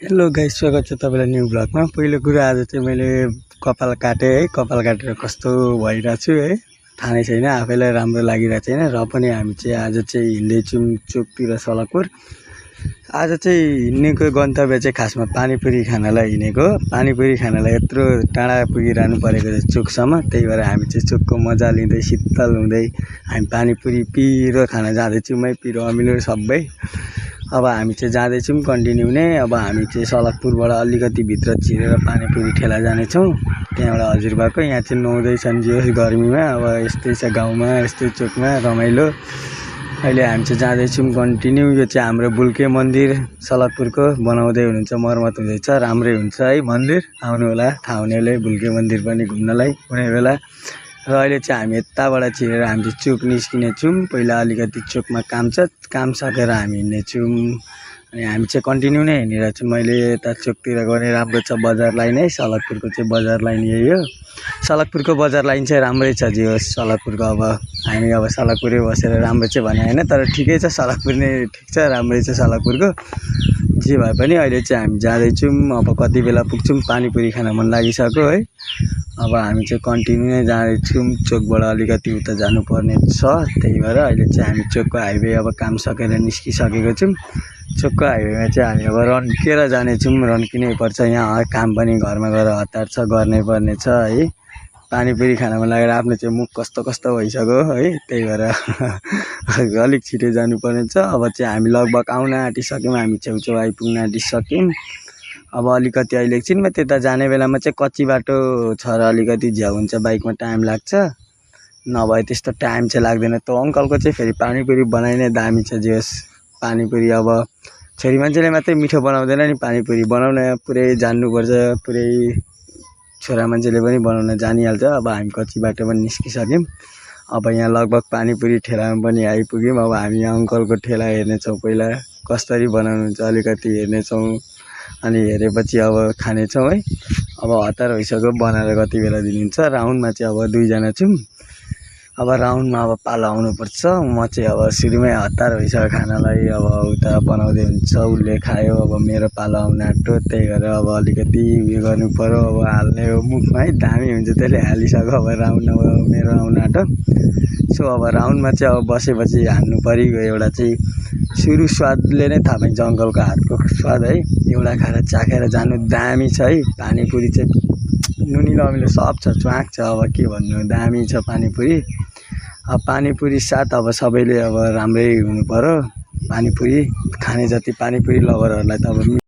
Hello guys, स्वागत छ तपाईलाई न्यू ब्लगमा। पहिलो कुरा आज चाहिँ मैले कपाल काटे है। कपाल काटेर कस्तो भइरहेको छु है, थाहा नै छैन, आफैलाई राम्रो लागिरहेको छैन। र पनि हामी चाहिँ आज चाहिँ हिँड्दैछौँ चोकतिर सलकपुर। आज चाहिँ हिँड्नेको गन्तव्य चाहिँ खासमा पानीपुरी खानलाई हिँडेको। पानीपुरी खानलाई यत्रो टाढा पुगिरहनु परेको छ चोकसम्म। त्यही भएर हामी चाहिँ चोकको मजा लिँदै शीतल हुँदै हामी पानीपुरी पिरो खान जाँदैछौँ है। पिरो अमिलो सबै। अब हामी चाहिँ जाँदैछौँ कन्टिन्यू नै। अब हामी चाहिँ सलकपुरबाट अलिकति भित्र छिरेर पानीपुरी ठेला जानेछौँ। त्यहाँबाट हजुरबाको यहाँ चाहिँ नुहाउँदैछन् जो गर्मीमा। अब यस्तै छ गाउँमा, यस्तै चोकमा रमाइलो। अहिले हामी चाहिँ जाँदैछौँ कन्टिन्यू। यो चाहिँ हाम्रो बुल्के मन्दिर सलकपुरको बनाउँदै हुनुहुन्छ, मर्मत हुँदैछ। राम्रै हुन्छ है मन्दिर, आउनु होला थाहा हुनेले बुल्के मन्दिर पनि घुम्नलाई कुनै बेला। र अहिले चाहिँ हामी यताबाट छिरेर हामी चाहिँ चोक निस्किनेछौँ। पहिला अलिकति चोकमा काम छ, काम सकेर हामी हिँड्नेछौँ। अनि हामी चाहिँ कन्टिन्यू नै हिँडिरहेको छौँ। मैले यता चोकतिर गने राम्रो छ बजार लाइन है। सलकपुरको चाहिँ बजार लाइन यही हो। सलकपुरको बजार लाइन चाहिँ राम्रै छ जे होस्। सलकपुरको अब हामी अब सलकपुरै बसेर राम्रो चाहिँ भने होइन, तर ठिकै छ, सलकपुर नै ठिक छ, राम्रै छ सलकपुरको। जे भए पनि अहिले चाहिँ हामी जाँदैछौँ। अब कति बेला पुग्छौँ, पानीपुरी खान मन लागिसक्यो है। अब हामी चाहिँ कन्टिन्यू नै जाँदैछौँ। चोकबाट अलिकति उता जानुपर्ने छ, त्यही भएर अहिले चाहिँ हामी चोकको हाइवे अब काम सकेर निस्किसकेको छौँ। चोकको हाइवेमा चाहिँ हामी अब रन्केर जानेछौँ। रन्किनै पर्छ, यहाँ काम पनि घरमा गएर हतार छ, गर्नै पर्ने छ है। पानीपुरी खान मन लागेर आफ्नो चाहिँ मुख कस्तो कस्तो भइसक्यो है, त्यही भएर अलिक छिटो जानुपर्ने छ। अब चाहिँ हामी लगभग आउन आँटिसक्यौँ, हामी छेउछेउ आइपुग्न आँटिसक्यौँ। अब अलिकति अहिले एकछिनमा त्यता जाने बेलामा चाहिँ कच्ची बाटो छ र अलिकति झ्याउ हुन्छ, बाइकमा टाइम लाग्छ। नभए त्यस्तो टाइम चाहिँ लाग्दैन। त्यो अङ्कलको चाहिँ फेरि पानीपुरी बनाइनै दामी छ जे होस्। पानीपुरी अब छोरी मान्छेले मात्रै मिठो बनाउँदैन नि, पानीपुरी बनाउन पुरै जान्नुपर्छ। पुरै छोरा मान्छेले पनि बनाउन जानिहाल्छ। अब हामी कच्ची बाटो पनि निस्किसक्यौँ। अब यहाँ लगभग पानीपुरी ठेलामा पनि आइपुग्यौँ। अब हामी यहाँ अङ्कलको ठेला हेर्नेछौँ, पहिला कसरी बनाउनुहुन्छ अलिकति हेर्नेछौँ। अनि हेरेपछि अब खानेछौँ है। अब हतार भइसक्यो, बनाएर कति बेला दिनुहुन्छ। राउन्डमा चाहिँ अब दुईजना छौँ। अब राउन्डमा अब पालो आउनुपर्छ। म चाहिँ अब सुरुमै हतार भइसक्यो खानालाई। अब उता बनाउँदै हुन्छ, उसले खायो, अब मेरो पालो आउन आँट्यो। त्यही भएर अब अलिकति उयो गर्नु पऱ्यो। अब हाल्ने हो मुखमा है, दामी हुन्छ, त्यसले हालिसक्यो। अब राउन्ड अब मेरो आउन आँट्यो। सो अब राउन्डमा चाहिँ अब बसेपछि हान्नु परिगयो। एउटा चाहिँ सुरु स्वादले नै थाहा पाइन्छ अङ्कलको हातको स्वाद है। एउटा खाएर चाखेर जानु दामी छ है। पानीपुरी चाहिँ नुनिलो अमिलो सब छ, च्वाक छ। अब के भन्नु, दामी छ पानीपुरी। अब पानीपुरी साथ अब सबैले अब राम्रै हुनु पर्यो। पानीपुरी खाने जति पानीपुरी लभरहरूलाई त अब